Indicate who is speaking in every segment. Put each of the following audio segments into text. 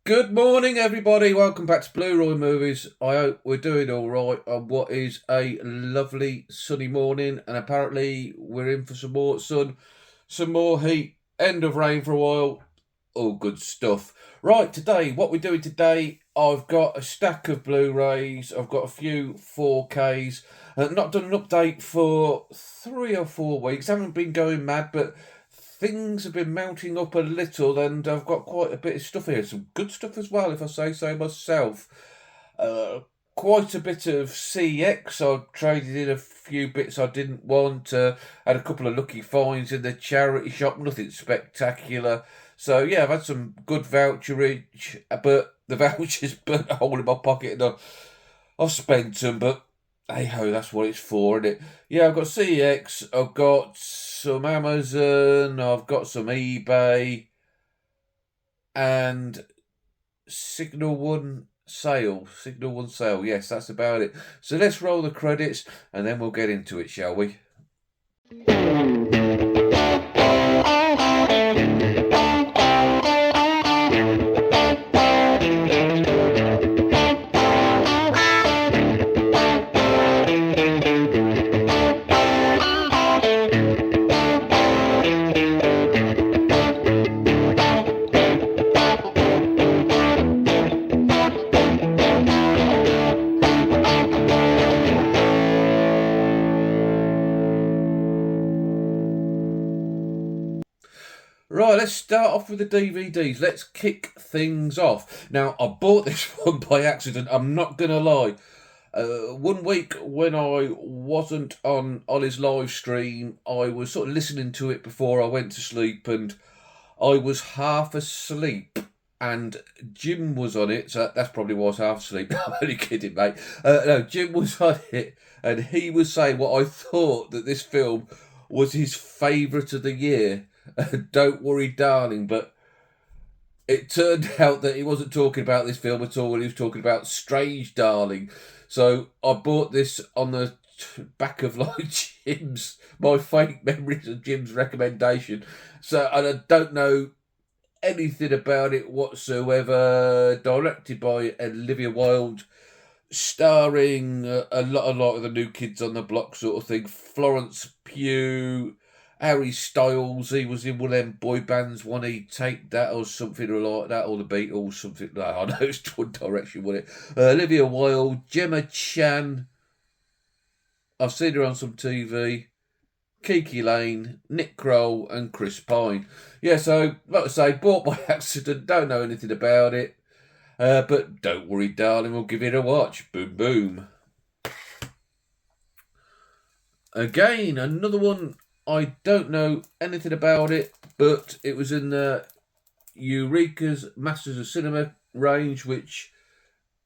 Speaker 1: Good morning, everybody. Welcome back to Blu-Roy Movies. I hope we're doing all right on what is a lovely sunny morning, and apparently we're in for some more sun, some more heat, end of rain for a while. All good stuff. Right, today, what we're doing today, I've got a stack of Blu-rays, I've got a few 4Ks, not done an update for 3 or 4 weeks, haven't been going mad, but things have been mounting up a little, and I've got quite a bit of stuff here. Some good stuff as well, if I say so myself. Uh, Quite a bit of CX. I traded in a few bits I didn't want. Had a couple of lucky finds in the charity shop. Nothing spectacular. So yeah, I've had some good voucherage, but the vouchers burnt a hole in my pocket, and I've spent them. But hey ho, that's what it's for, isn't it? Yeah, I've got CX, I've got some Amazon, I've got some eBay, and Signal One Sale. Signal One Sale, yes, that's about it. So let's roll the credits and then we'll get into it, shall we? Right, let's start off with the DVDs. Let's kick things off. Now, I bought this one by accident, I'm not going to lie. One week when I wasn't on Ollie's live stream, I was sort of listening to it before I went to sleep, and I was half asleep. And Jim was on it, so that's probably why I was half asleep. I'm only kidding, mate. No, Jim was on it, and he was saying what I thought that this film was his favourite of the year. Don't worry, darling, but it turned out that he wasn't talking about this film at all. He was talking about Strange Darling. So I bought this on the back of like Jim's, my fake memories of Jim's recommendation. So, and I don't know anything about it whatsoever. Directed by Olivia Wilde, starring a lot of the new kids on the block sort of thing. Florence Pugh, Harry Styles, he was in one of them boy bands, One He Take That or something like that, or the Beatles, something like that. I know it's One Direction, wasn't it? Olivia Wilde, Gemma Chan, I've seen her on some TV, Kiki Lane, Nick Kroll and Chris Pine. Yeah, so, like I say, bought by accident, don't know anything about it. But don't worry, darling, we'll give it a watch. Boom, boom. Again, another one, I don't know anything about it, but it was in the Eureka's Masters of Cinema range, which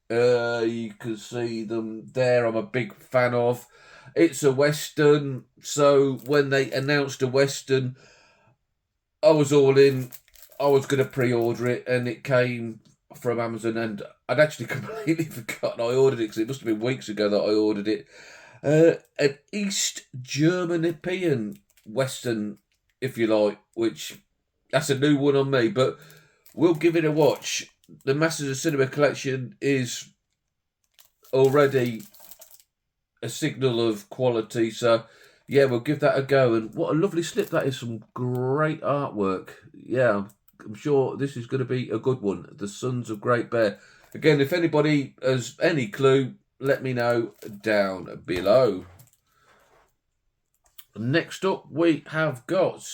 Speaker 1: you can see them there. I'm a big fan of. It's a Western, so when they announced a Western, I was all in. I was going to pre-order it, and it came from Amazon, and I'd actually completely forgotten I ordered it, because it must have been weeks ago that I ordered it. An East German Western, if you like, which that's a new one on me, but we'll give it a watch. The Masters of Cinema collection is already a signal of quality, so yeah, we'll give that a go. And what a lovely slip that is, some great artwork. Yeah, I'm sure this is going to be a good one. The Sons of Great Bear. Again, if anybody has any clue, let me know down below. Next up, we have got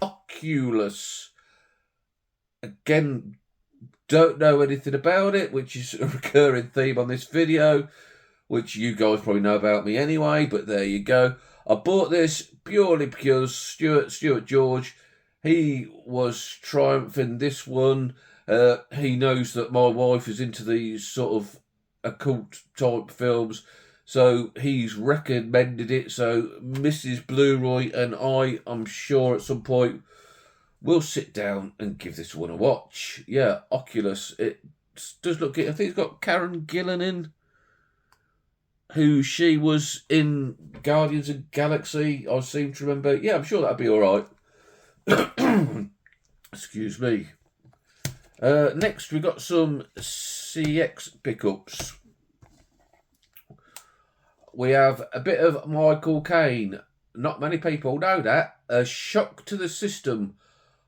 Speaker 1: Oculus. Again, don't know anything about it, which is a recurring theme on this video, which you guys probably know about me anyway, but there you go. I bought this purely because Stuart George, he was triumphing this one. He knows that my wife is into these sort of occult type films, so he's recommended it. So Mrs. Blu-Roy and I'm sure at some point we'll sit down and give this one a watch. Yeah, Oculus. It does look good. I think it's got Karen Gillan in, who she was in Guardians of the Galaxy, I seem to remember. Yeah, I'm sure that'd be all right. Excuse me. Next, we got some CX pickups. We have a bit of Michael Caine. Not many people know that. A Shock to the System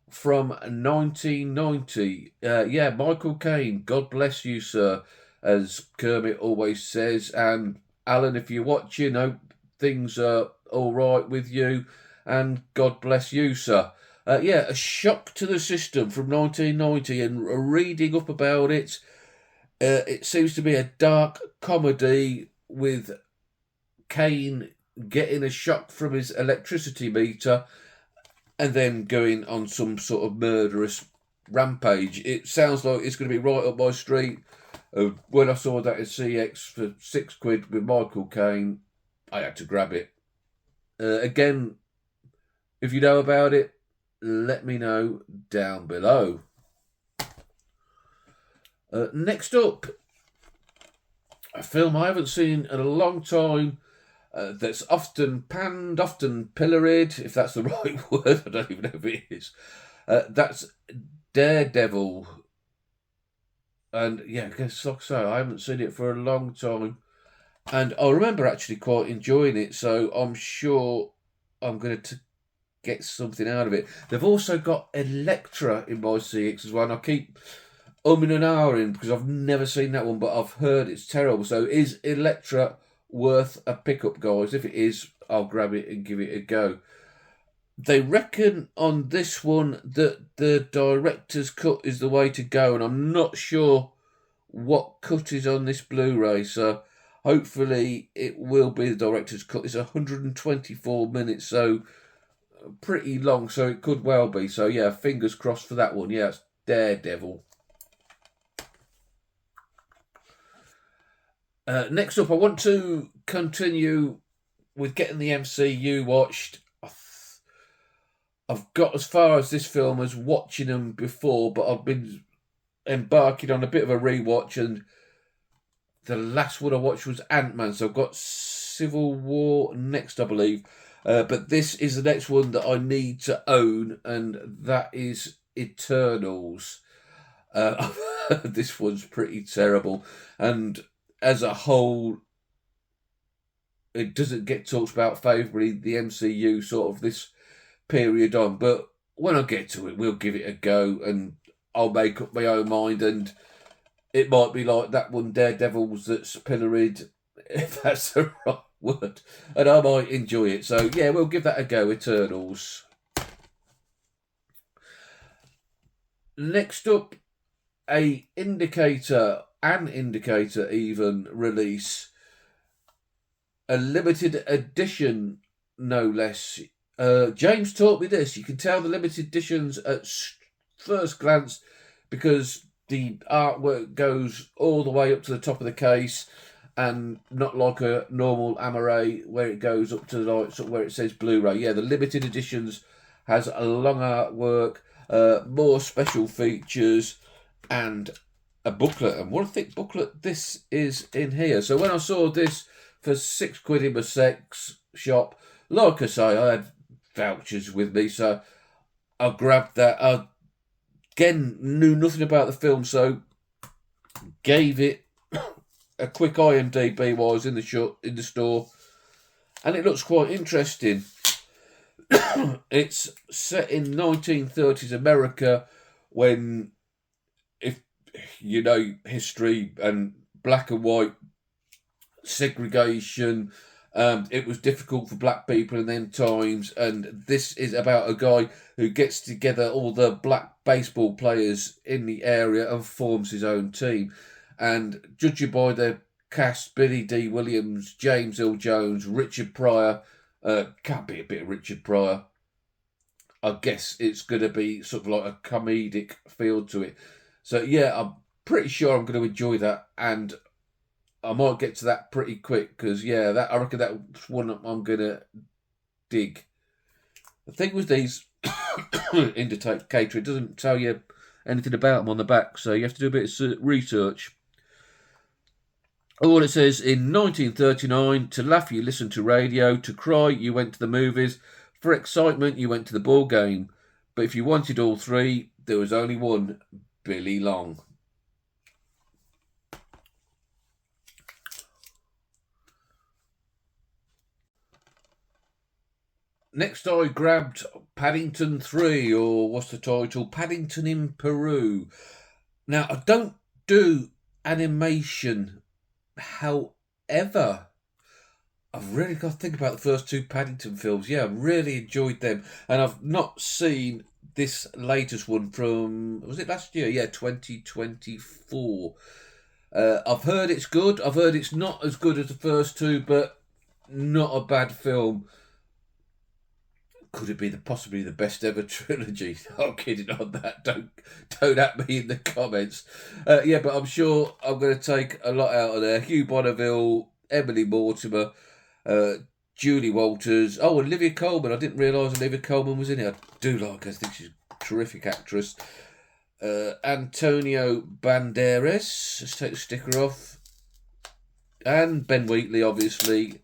Speaker 1: from 1990. Yeah, Michael Caine, God bless you, sir, as Kermit always says. And Alan, if you're watching, hope things are all right with you. And God bless you, sir. Yeah, A Shock to the System from 1990. And reading up about it, it seems to be a dark comedy with Caine getting a shock from his electricity meter and then going on some sort of murderous rampage. It sounds like it's going to be right up my street. When I saw that at CX for £6 with Michael Caine, I had to grab it. Again, if you know about it, let me know down below. Next up, a film I haven't seen in a long time. That's often panned, often pilloried, if that's the right word. I don't even know if it is. That's Daredevil. And yeah, I guess like I say, I haven't seen it for a long time. And I remember actually quite enjoying it, so I'm sure I'm going to get something out of it. They've also got Elektra in my CX as well, and I keep umming and ahhing because I've never seen that one, but I've heard it's terrible. So is Elektra worth a pickup, guys? If it is, I'll grab it and give it a go. They reckon on this one that the director's cut is the way to go, and I'm not sure what cut is on this Blu-ray, so hopefully it will be the director's cut. It's 124 minutes, so pretty long, so it could well be. So yeah, fingers crossed for that one. Yeah, it's Daredevil. Next up, I want to continue with getting the MCU watched. I've got as far as this film as watching them before, but I've been embarking on a bit of a rewatch, and the last one I watched was Ant-Man, so I've got Civil War next, I believe. But this is the next one that I need to own, and that is Eternals. This one's pretty terrible, and as a whole, it doesn't get talked about favourably, the MCU sort of this period on. But when I get to it, we'll give it a go, and I'll make up my own mind, and it might be like that one, Daredevils, that's pilloried, if that's the right word, and I might enjoy it. So yeah, we'll give that a go, Eternals. Next up, an indicator even release, a limited edition, no less. James taught me this. You can tell the limited editions at first glance because the artwork goes all the way up to the top of the case, and not like a normal Amaray where it goes up to like where it says Blu-ray. Yeah, the limited editions has a long artwork, more special features, and a booklet. And what a thick booklet this is in here. So when I saw this for £6 in my sex shop, like I say, I had vouchers with me, so I grabbed that. I again knew nothing about the film, so gave it a quick IMDb while I was in the store, and it looks quite interesting. It's set in 1930s America, when, if you know history and black and white segregation, it was difficult for black people in them times, and this is about a guy who gets together all the black baseball players in the area and forms his own team. And judging by the cast, Billy D. Williams, James Earl Jones, Richard Pryor, can't be a bit of Richard Pryor. I guess it's going to be sort of like a comedic feel to it. So yeah, I'm pretty sure I'm going to enjoy that, and I might get to that pretty quick because yeah, that I reckon that's one I'm going to dig. The thing with these indicator, it doesn't tell you anything about them on the back, so you have to do a bit of research. All it says: in 1939, to laugh you listened to radio, to cry you went to the movies, for excitement you went to the ball game. But if you wanted all three, there was only one, Billy Long. Next I grabbed Paddington 3, or what's the title? Paddington in Peru. Now, I don't do animation, however, I've really got to think about the first two Paddington films. Yeah, I really enjoyed them. And I've not seen this latest one from, was it last year? Yeah, 2024. I've heard it's good. I've heard it's not as good as the first two, but not a bad film. Could it be possibly the best ever trilogy? I'm kidding on that. Don't at me in the comments. Yeah, but I'm sure I'm going to take a lot out of there. Hugh Bonneville, Emily Mortimer, Julie Walters. Oh, Olivia Colman. I didn't realise Olivia Colman was in it. I do like her. I think she's a terrific actress. Antonio Banderas. Let's take the sticker off. And Ben Wheatley, obviously,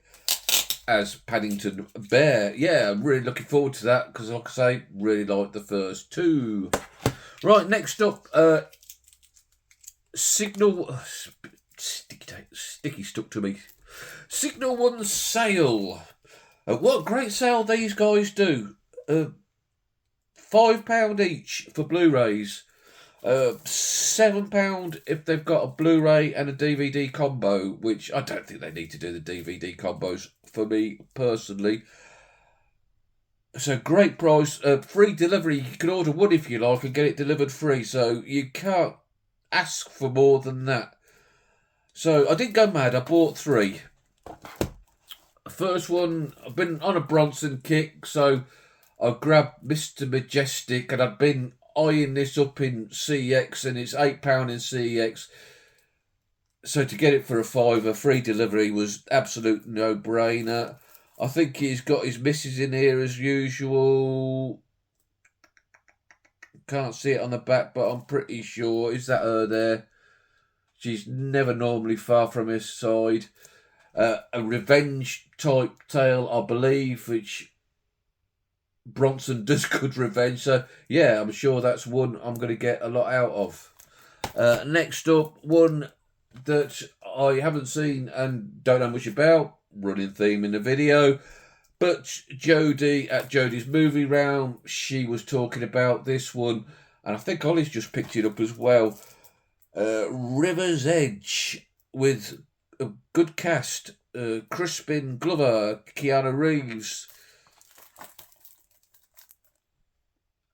Speaker 1: as Paddington Bear. Yeah, I'm really looking forward to that because, like I say, really like the first two. Right, next up, Signal. Sticky stuck to me. Signal One sale. What a great sale these guys do. £5 each for Blu-rays. £7 if they've got a Blu-ray and a DVD combo, which I don't think they need to do the DVD combos for me personally. So great price, free delivery. You can order one if you like and get it delivered free. So you can't ask for more than that. So I didn't go mad. I bought three. First one, I've been on a Bronson kick, so I grabbed Mr. Majestic, and I've been eyeing this up in CX, and it's £8 in CX. So to get it for a £5, free delivery was absolute no-brainer. I think he's got his missus in here as usual. Can't see it on the back, but I'm pretty sure. Is that her there? She's never normally far from his side. A revenge type tale, I believe, which Bronson does good revenge. So, yeah, I'm sure that's one I'm going to get a lot out of. Next up, one that I haven't seen and don't know much about. Running theme in the video. But Jodie, at Jodie's Movie Round, she was talking about this one. And I think Ollie's just picked it up as well. River's Edge, with a good cast. Crispin Glover, Keanu Reeves.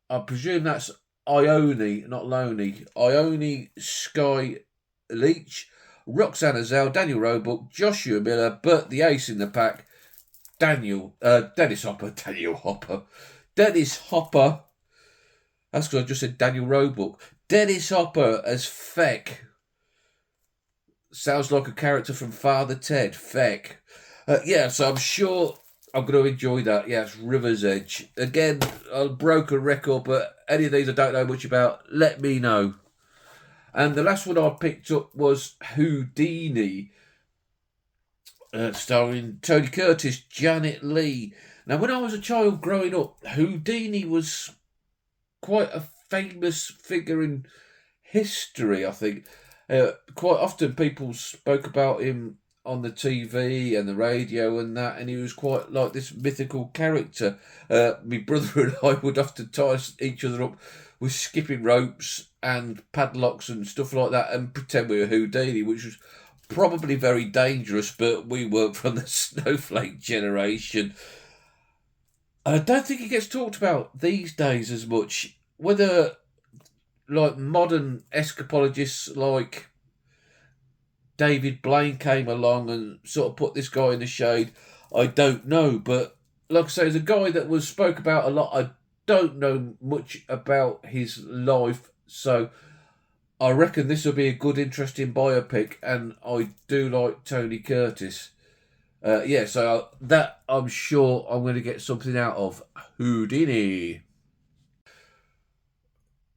Speaker 1: I presume that's Ione, not Loney. Ione Sky Leach, Roxanne Azelle, Daniel Roebuck, Joshua Miller, but the ace in the pack, Dennis Hopper. That's because I just said Daniel Roebuck. Dennis Hopper as Feck. Sounds like a character from Father Ted. Feck. Yeah, so I'm sure I'm going to enjoy that. Yeah, it's River's Edge. Again, I broke a record, but any of these I don't know much about, let me know. And the last one I picked up was Houdini, starring Tony Curtis, Janet Leigh. Now, when I was a child growing up, Houdini was quite a famous figure in history, I think. Quite often people spoke about him on the TV and the radio and that, and he was quite like this mythical character. My brother and I would often tie each other up with skipping ropes and padlocks and stuff like that and pretend we were Houdini, which was probably very dangerous, but we weren't from the snowflake generation. I don't think it gets talked about these days as much. Whether like modern escapologists like David Blaine came along and sort of put this guy in the shade, I don't know. But like I say, the guy that was spoke about a lot, I don't know much about his life. So I reckon this will be a good, interesting biopic, and I do like Tony Curtis. Yeah, so that I'm sure I'm going to get something out of. Houdini.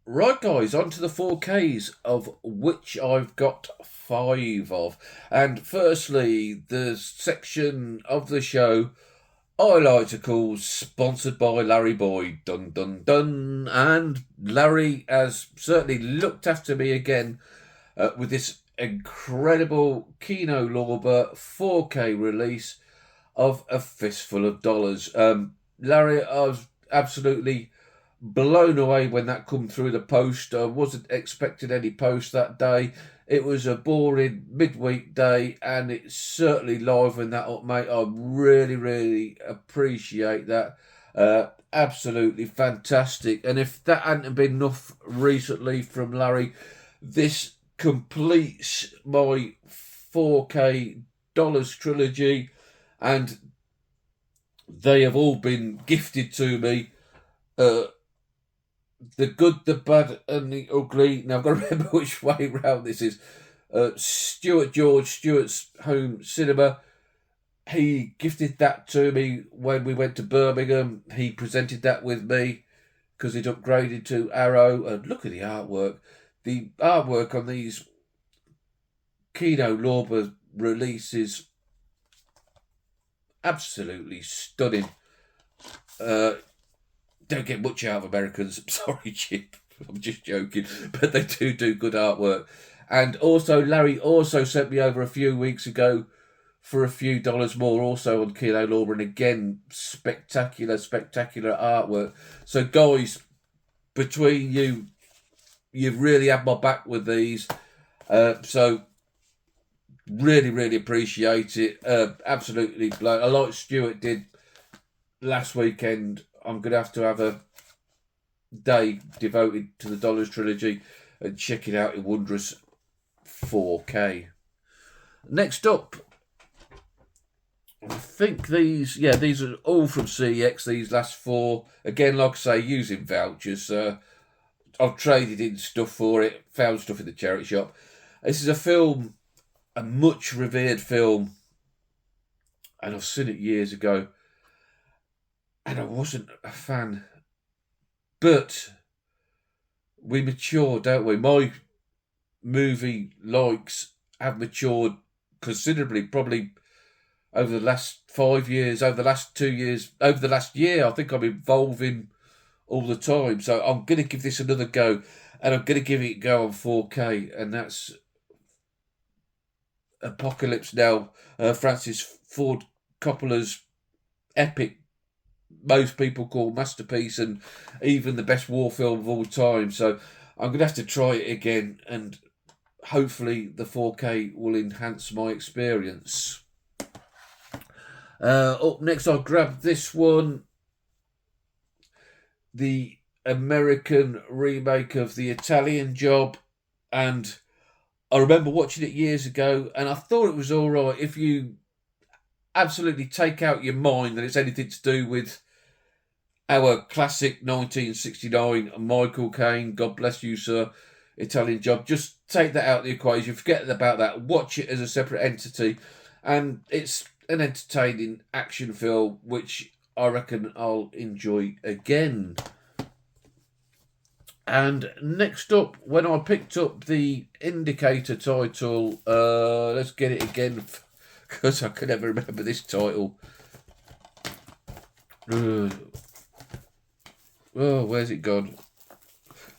Speaker 1: Right, guys, on to the 4Ks, of which I've got 5 of. And firstly, the section of the show I like to call sponsored by Larry Boyd. Dun dun dun. And Larry has certainly looked after me again with this incredible Kino Lorber 4K release of A Fistful of Dollars. Larry, I was absolutely blown away when that come through the post. I wasn't expecting any post that day. It was a boring midweek day, and it certainly livened that up, mate. I really, really appreciate that. Absolutely fantastic. And if that hadn't been enough recently from Larry, this completes my 4K Dollars trilogy, and they have all been gifted to me. The good, the bad, and the ugly. Now I've got to remember which way round this is. Stuart George, Stuart's Home Cinema. He gifted that to me when we went to Birmingham. He presented that with me because he'd upgraded to Arrow. And look at the artwork. The artwork on these Kino Lorber releases, absolutely stunning. Don't get much out of Americans. Sorry, Chip. I'm just joking. But they do good artwork. And also, Larry also sent me over a few weeks ago for a few dollars more, also on Kino Lorber. And again, spectacular artwork. So, guys, between you, you've really had my back with these. So, really appreciate it. Absolutely blown. I like Stuart did last weekend. I'm going to have a day devoted to the Dollars trilogy and check it out in wondrous 4K. Next up, I think these are all from CX, these last four. Again, like I say, using vouchers. I've traded in stuff for it, found stuff in the charity shop. This is a film, a much revered film, and I've seen it years ago. And I wasn't a fan. But we mature, don't we? My movie likes have matured considerably, probably over the last 5 years, over the last 2 years, over the last year. I think I'm evolving all the time. So I'm going to give this another go. And I'm going to give it a go on 4K. And that's Apocalypse Now, Francis Ford Coppola's epic, most people call masterpiece, and even the best war film of all time. So I'm going to have to try it again, and hopefully the 4K will enhance my experience. Up next, I grabbed this one, the American remake of The Italian Job, and I remember watching it years ago, and I thought it was all right. If you absolutely take out your mind that it's anything to do with our classic 1969 Michael Caine, God bless you, sir, Italian Job, just take that out of the equation, forget about that, watch it as a separate entity, and it's an entertaining action film which I reckon I'll enjoy again. And next up, when I picked up the Indicator title, let's get it again, because I can never remember this title. Oh, where's it gone?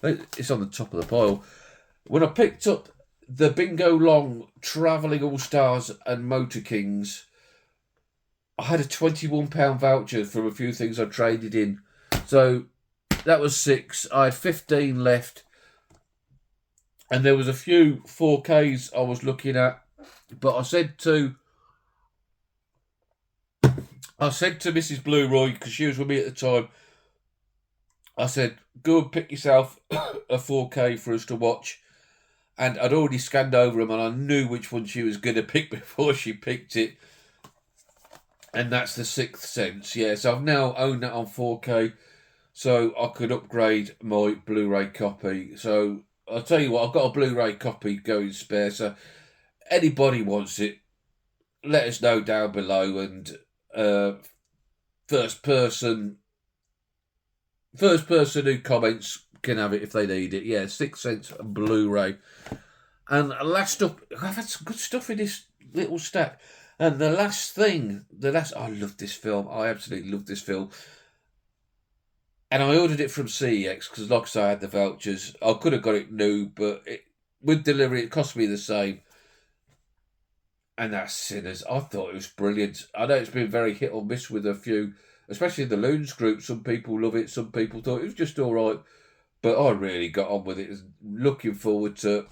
Speaker 1: It's on the top of the pile. When I picked up the Bingo Long Travelling All-Stars and Motor Kings, I had a £21 voucher from a few things I traded in. So that was 6. I had 15 left. And there was a few 4Ks I was looking at. But I said to Mrs. Blu-Roy, because she was with me at the time, I said, go and pick yourself a 4K for us to watch. And I'd already scanned over them, and I knew which one she was going to pick before she picked it. And that's The Sixth Sense. Yeah, so I've now owned that on 4K, so I could upgrade my Blu-ray copy. So I'll tell you what, I've got a Blu-ray copy going spare, so anybody wants it, let us know down below, and first person who comments can have it if they need it. Yeah, Sixth Sense Blu-ray. And last up, I've had some good stuff in this little stack. And the last, I love this film. I absolutely love this film. And I ordered it from CEX because, like I say, I had the vouchers. I could have got it new, but with delivery, it cost me the same. And that's Sinners. I thought it was brilliant. I know it's been very hit or miss with a few, especially in the Loons group. Some people love it, some people thought it was just all right. But I really got on with it. Looking forward to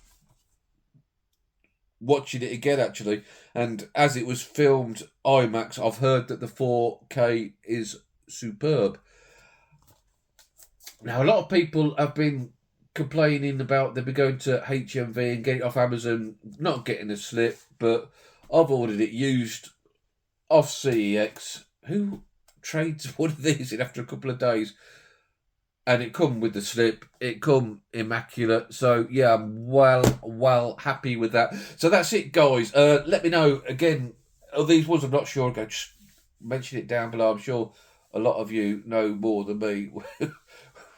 Speaker 1: watching it again, actually. And as it was filmed IMAX, I've heard that the 4K is superb. Now, a lot of people have been complaining about they'll be going to HMV and getting it off Amazon, not getting a slip, but I've ordered it used off CEX. Who trades one of these in after a couple of days? And it come with the slip. It come immaculate. So yeah, I'm well happy with that. So that's it, guys. Let me know again. Of these ones, I'm not sure. Go just mention it down below. I'm sure a lot of you know more than me,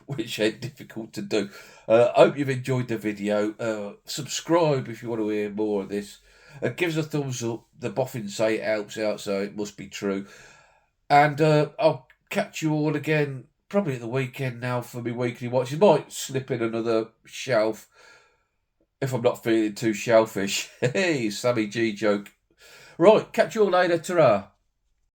Speaker 1: which ain't difficult to do. I hope you've enjoyed the video. Subscribe if you want to hear more of this. Give us a thumbs up. The boffins say it helps out, so it must be true. And I'll catch you all again probably at the weekend now for my weekly watches. Might slip in another shelf if I'm not feeling too shellfish. Hey, Sammy G joke. Right, catch you all later. Ta-ra.